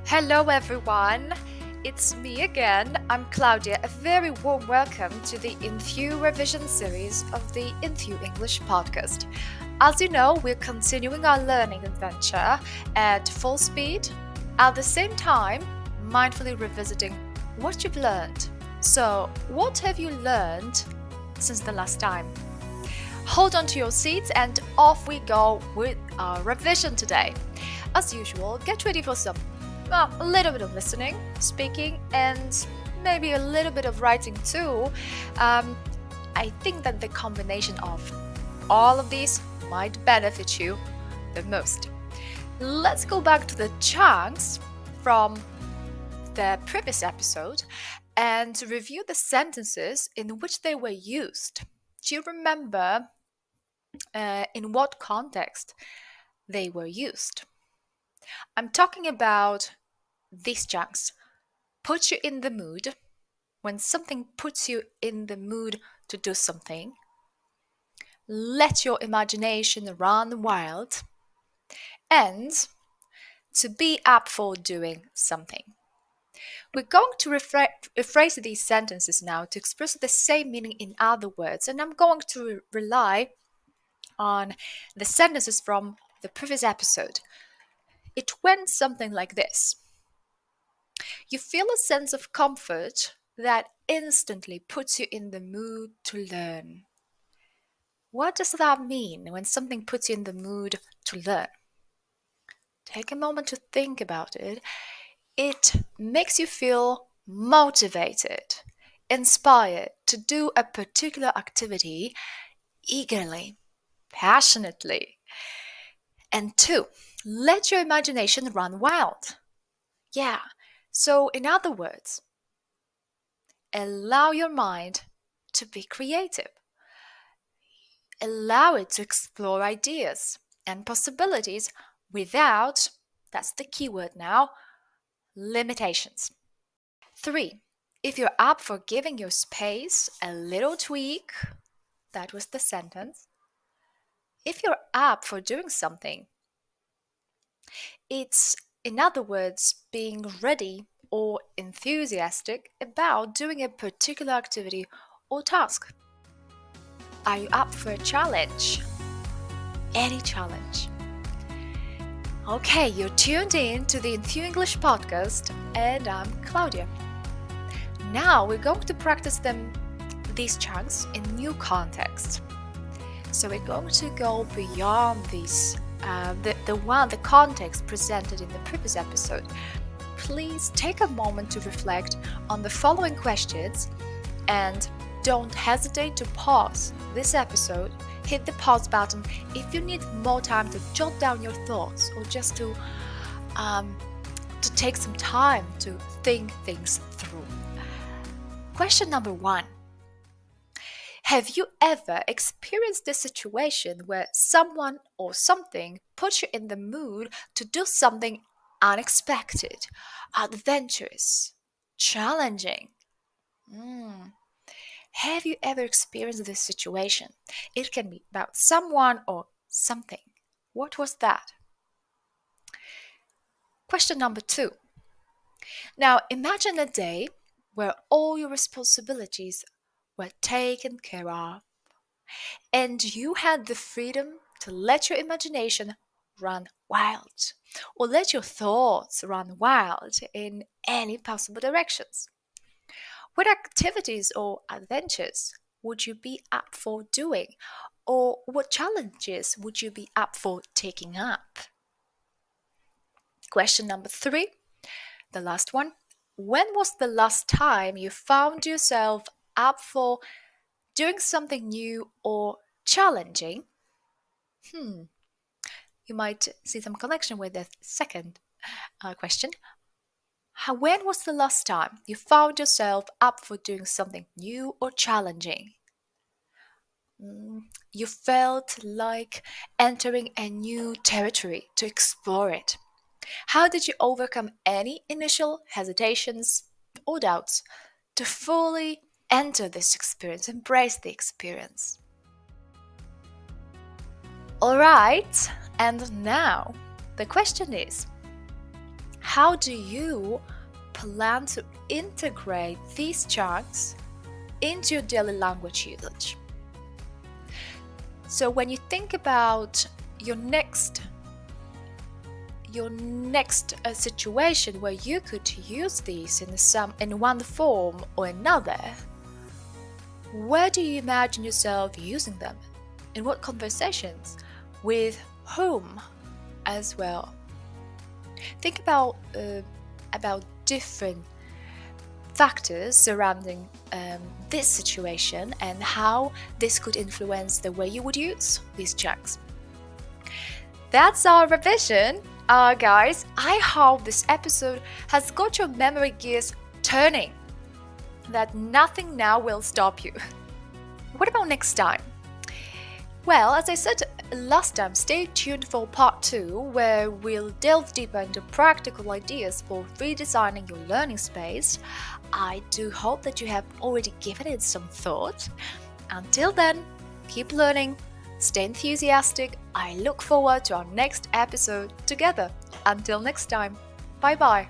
Hello everyone, it's me again. I'm Klaudia. A very warm welcome to the Enthu revision series of the Enthu English Podcast. As you know, we're continuing our learning adventure at full speed, at the same time, mindfully revisiting what you've learned. So, what have you learned since the last time? Hold on to your seats and off we go with our revision today. As usual, get ready for a little bit of listening, speaking, and maybe a little bit of writing too. I think that the combination of all of these might benefit you the most. Let's go back to the chunks from the previous episode and review the sentences in which they were used. Do you remember in what context they were used? I'm talking about these chunks. Put you in the mood. When something puts you in the mood to do something. Let your imagination run wild. And to be up for doing something. We're going to rephrase these sentences now to express the same meaning in other words, and I'm going to rely on the sentences from the previous episode. It went something like this. You feel a sense of comfort that instantly puts you in the mood to learn. What does that mean when something puts you in the mood to learn? Take a moment to think about it. It makes you feel motivated, inspired to do a particular activity eagerly, passionately. And 2, let your imagination run wild. Yeah, so in other words, allow your mind to be creative. Allow it to explore ideas and possibilities without, that's the key word now, limitations. 3, if you're up for giving your space a little tweak, that was the sentence. If you're up for doing something, it's, in other words, being ready or enthusiastic about doing a particular activity or task. Are you up for a challenge? Any challenge? Okay, you're tuned in to the Enthu English Podcast, and I'm Klaudia. Now we're going to practice these chunks in new contexts. So we're going to go beyond these, the context presented in the previous episode. Please take a moment to reflect on the following questions and don't hesitate to pause this episode. Hit the pause button if you need more time to jot down your thoughts or just to take some time to think things through. Question number 1. Have you ever experienced a situation where someone or something put you in the mood to do something unexpected, adventurous, challenging? Have you ever experienced this situation? It can be about someone or something. What was that? Question number 2. Now imagine a day where all your responsibilities were taken care of and you had the freedom to let your imagination run wild or let your thoughts run wild in any possible directions. What activities or adventures would you be up for doing? Or what challenges would you be up for taking up? Question number 3, the last one. When was the last time you found yourself up for doing something new or challenging? You might see some connection with the second question. When was the last time you found yourself up for doing something new or challenging? You felt like entering a new territory to explore it. How did you overcome any initial hesitations or doubts to fully enter this experience, embrace the experience? All right, and now the question is, how do you plan to integrate these chunks into your daily language usage? So when you think about your next situation where you could use these in one form or another, where do you imagine yourself using them? In what conversations? With whom as well? Think about different factors surrounding this situation and how this could influence the way you would use these chunks. That's our revision, guys. I hope this episode has got your memory gears turning, that nothing now will stop you. What about next time? Well, as I said last time, stay tuned for part 2, where we'll delve deeper into practical ideas for redesigning your learning space. I do hope that you have already given it some thought. Until then, keep learning, stay enthusiastic. I look forward to our next episode together. Until next time, bye-bye.